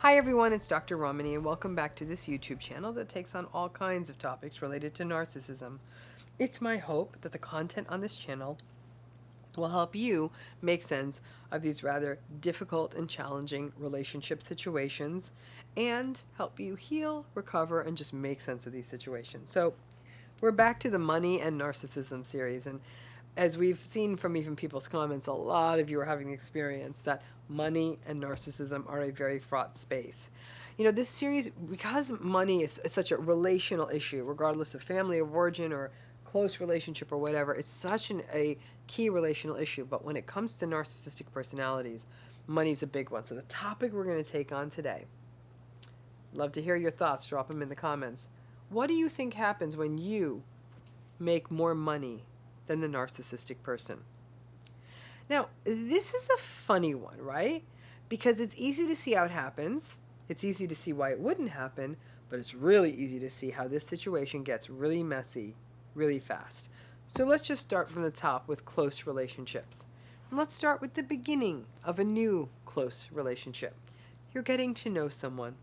Hi everyone, it's Dr. Ramani and welcome back to this YouTube channel that takes on all kinds of topics related to narcissism. It's my hope that the content on this channel will help you make sense of these rather difficult and challenging relationship situations and help you heal, recover, and just make sense of these situations. So we're back to the money and narcissism series, and as we've seen from even people's comments, a lot of you are having experience that money and narcissism are a very fraught space. You know, this series, because money is such a relational issue, regardless of family of origin or close relationship or whatever, it's such a key relational issue. But when it comes to narcissistic personalities, money's a big one. So the topic we're going to take on today, love to hear your thoughts. Drop them in the comments. What do you think happens when you make more money than the narcissistic person? Now, this is a funny one, right? Because it's easy to see how it happens. It's easy to see why it wouldn't happen, but it's really easy to see how this situation gets really messy really fast. So let's just start from the top with close relationships. And let's start with the beginning of a new close relationship. You're getting to know someone.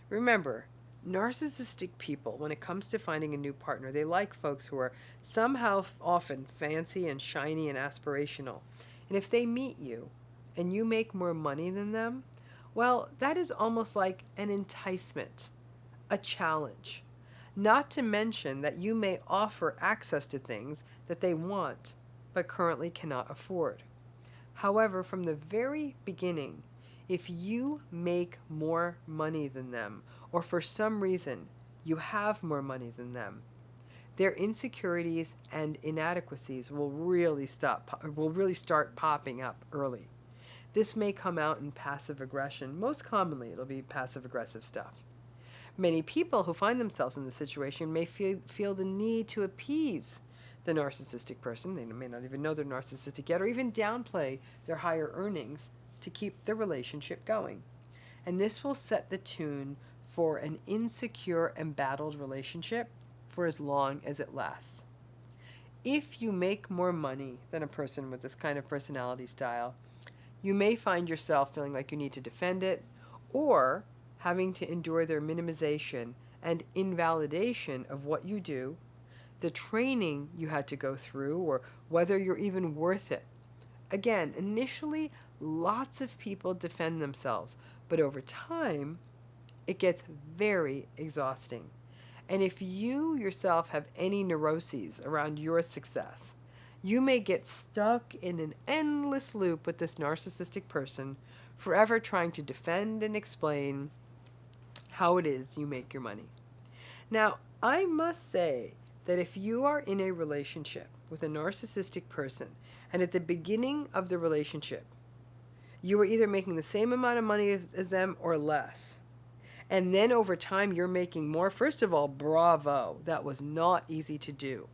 Remember, narcissistic people, when it comes to finding a new partner, they like folks who are somehow often fancy and shiny and aspirational. And if they meet you and you make more money than them, well, that is almost like an enticement, a challenge. Not to mention that you may offer access to things that they want but currently cannot afford. However, from the very beginning, if you make more money than them, or for some reason you have more money than them, their insecurities and inadequacies will really start popping up early. This may come out in passive aggression. Most commonly, it'll be passive aggressive stuff. Many people who find themselves in this situation may feel the need to appease the narcissistic person. They may not even know they're narcissistic yet, or even downplay their higher earnings to keep the relationship going. And this will set the tune for an insecure, embattled relationship for as long as it lasts. If you make more money than a person with this kind of personality style, you may find yourself feeling like you need to defend it, or having to endure their minimization and invalidation of what you do, the training you had to go through, or whether you're even worth it. Again, initially, lots of people defend themselves, but over time, it gets very exhausting. And if you yourself have any neuroses around your success, you may get stuck in an endless loop with this narcissistic person, forever trying to defend and explain how it is you make your money. Now, I must say that if you are in a relationship with a narcissistic person, and at the beginning of the relationship, you are either making the same amount of money as them or less, and then over time you're making more, first of all, bravo. That was not easy to do.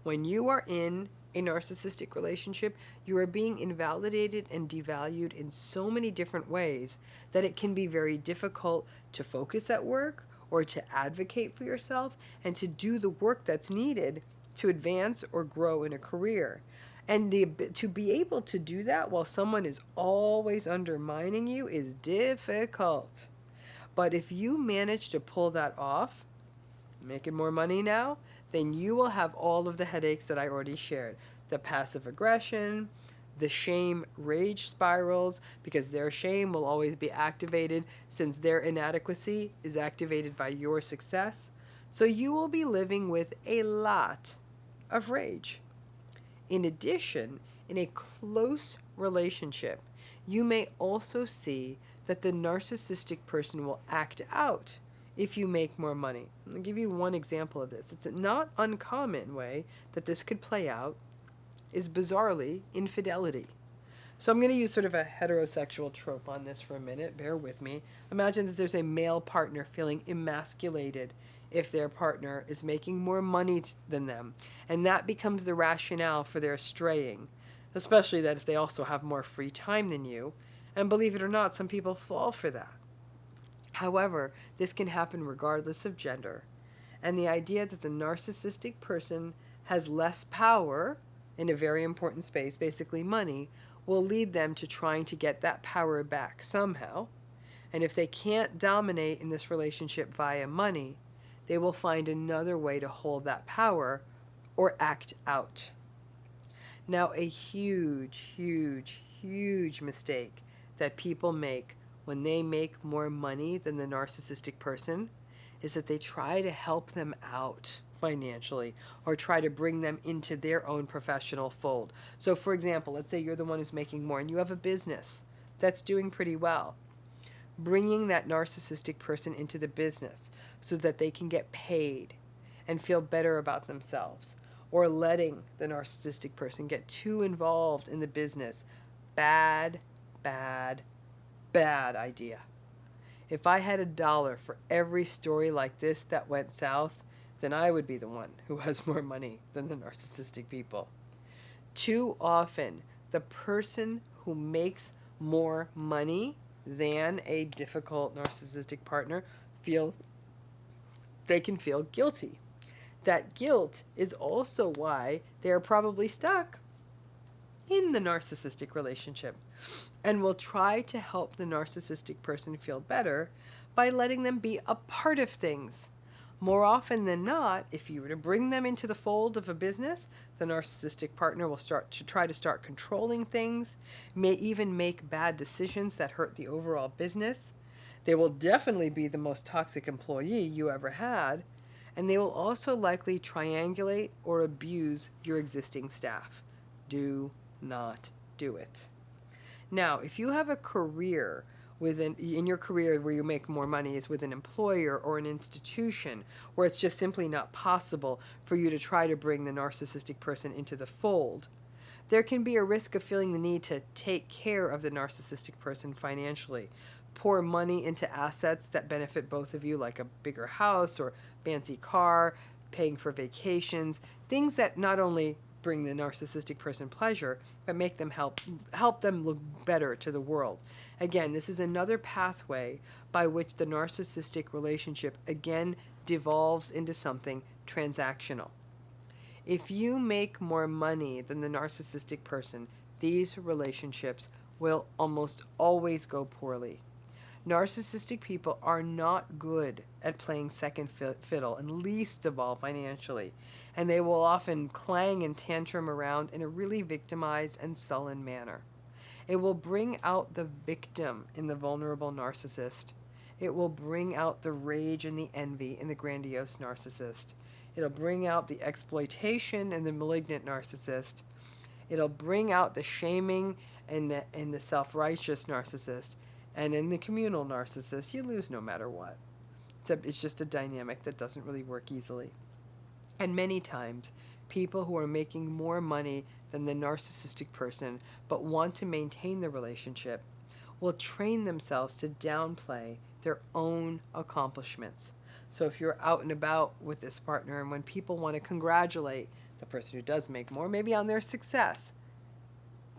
When you are in a narcissistic relationship, you are being invalidated and devalued in so many different ways that it can be very difficult to focus at work or to advocate for yourself and to do the work that's needed to advance or grow in a career. And to be able to do that while someone is always undermining you is difficult. But if you manage to pull that off, making more money now, then you will have all of the headaches that I already shared. The passive aggression, the shame rage spirals, because their shame will always be activated since their inadequacy is activated by your success. So you will be living with a lot of rage. In addition, in a close relationship, you may also see that the narcissistic person will act out if you make more money. I'll give you one example of this. It's a not uncommon way that this could play out is bizarrely infidelity. So I'm going to use sort of a heterosexual trope on this for a minute. Bear with me. Imagine that there's a male partner feeling emasculated if their partner is making more money than them, and that becomes the rationale for their straying, especially that if they also have more free time than you. And believe it or not, some people fall for that. However, this can happen regardless of gender. And the idea that the narcissistic person has less power in a very important space, basically money, will lead them to trying to get that power back somehow. And if they can't dominate in this relationship via money, they will find another way to hold that power or act out. Now, a huge, huge, huge mistake that people make when they make more money than the narcissistic person is that they try to help them out financially or try to bring them into their own professional fold. So, for example, let's say you're the one who's making more and you have a business that's doing pretty well. Bringing that narcissistic person into the business so that they can get paid and feel better about themselves, or letting the narcissistic person get too involved in the business. Bad, bad, bad idea. If I had $1 for every story like this that went south, then I would be the one who has more money than the narcissistic people. Too often, the person who makes more money than a difficult narcissistic partner can feel guilty. That guilt is also why they're probably stuck in the narcissistic relationship, and will try to help the narcissistic person feel better by letting them be a part of things. More often than not, if you were to bring them into the fold of a business, the narcissistic partner will try to start controlling things, may even make bad decisions that hurt the overall business. They will definitely be the most toxic employee you ever had, and they will also likely triangulate or abuse your existing staff. Do not do it. Now, if you have a career in your career where you make more money is with an employer or an institution where it's just simply not possible for you to try to bring the narcissistic person into the fold, there can be a risk of feeling the need to take care of the narcissistic person financially, pour money into assets that benefit both of you, like a bigger house or fancy car, paying for vacations, things that not only bring the narcissistic person pleasure, but make them help them look better to the world. Again, this is another pathway by which the narcissistic relationship again devolves into something transactional. If you make more money than the narcissistic person, these relationships will almost always go poorly. Narcissistic people are not good at playing second fiddle, and least of all financially, and they will often clang and tantrum around in a really victimized and sullen manner. It will bring out the victim in the vulnerable narcissist. It will bring out the rage and the envy in the grandiose narcissist. It'll bring out the exploitation in the malignant narcissist. It'll bring out the shaming in the self-righteous narcissist. And in the communal narcissist, you lose no matter what. It's just a dynamic that doesn't really work easily. And many times, people who are making more money than the narcissistic person but want to maintain the relationship will train themselves to downplay their own accomplishments. So if you're out and about with this partner, and when people want to congratulate the person who does make more, maybe on their success,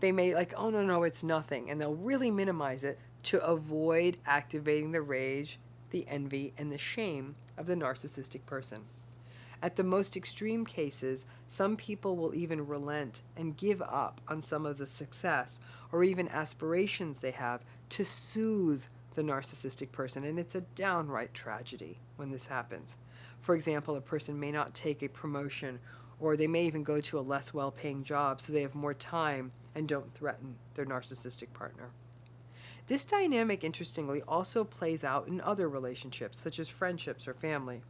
they may oh, no, it's nothing. And they'll really minimize it to avoid activating the rage, the envy, and the shame of the narcissistic person. At the most extreme cases, some people will even relent and give up on some of the success or even aspirations they have to soothe the narcissistic person, and it's a downright tragedy when this happens. For example, a person may not take a promotion, or they may even go to a less well-paying job so they have more time and don't threaten their narcissistic partner. This dynamic, interestingly, also plays out in other relationships, such as friendships or family.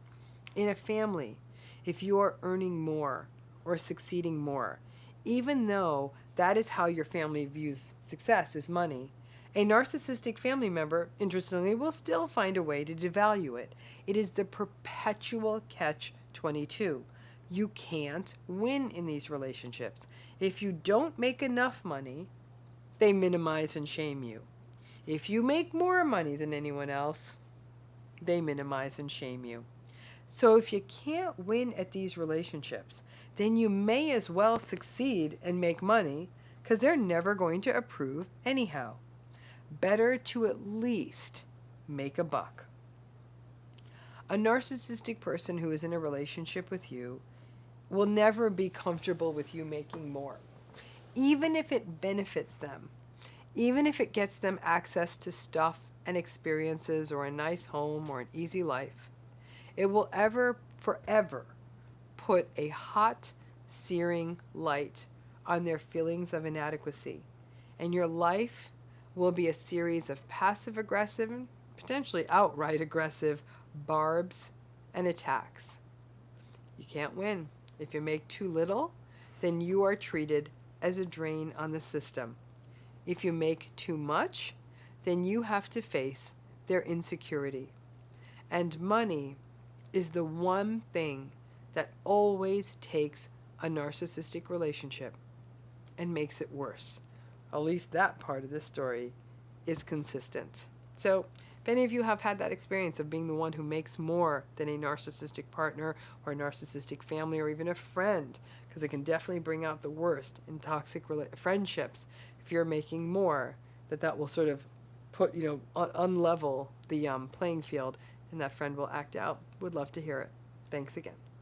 In a family, if you are earning more or succeeding more, even though that is how your family views success, is money, a narcissistic family member, interestingly, will still find a way to devalue it. It is the perpetual catch-22. You can't win in these relationships. If you don't make enough money, they minimize and shame you. If you make more money than anyone else, they minimize and shame you. So if you can't win at these relationships, then you may as well succeed and make money, because they're never going to approve anyhow. Better to at least make a buck. A narcissistic person who is in a relationship with you will never be comfortable with you making more, even if it benefits them, even if it gets them access to stuff and experiences or a nice home or an easy life. It will forever put a hot, searing light on their feelings of inadequacy, and your life will be a series of passive-aggressive and potentially outright aggressive barbs and attacks. You can't win. If you make too little, then you are treated as a drain on the system. If you make too much, then you have to face their insecurity. And money is the one thing that always takes a narcissistic relationship and makes it worse. At least that part of the story is consistent. So, if any of you have had that experience of being the one who makes more than a narcissistic partner or a narcissistic family or even a friend, because it can definitely bring out the worst in toxic friendships, if you're making more, that will sort of put, unlevel the playing field, and that friend will act out. Would love to hear it. Thanks again.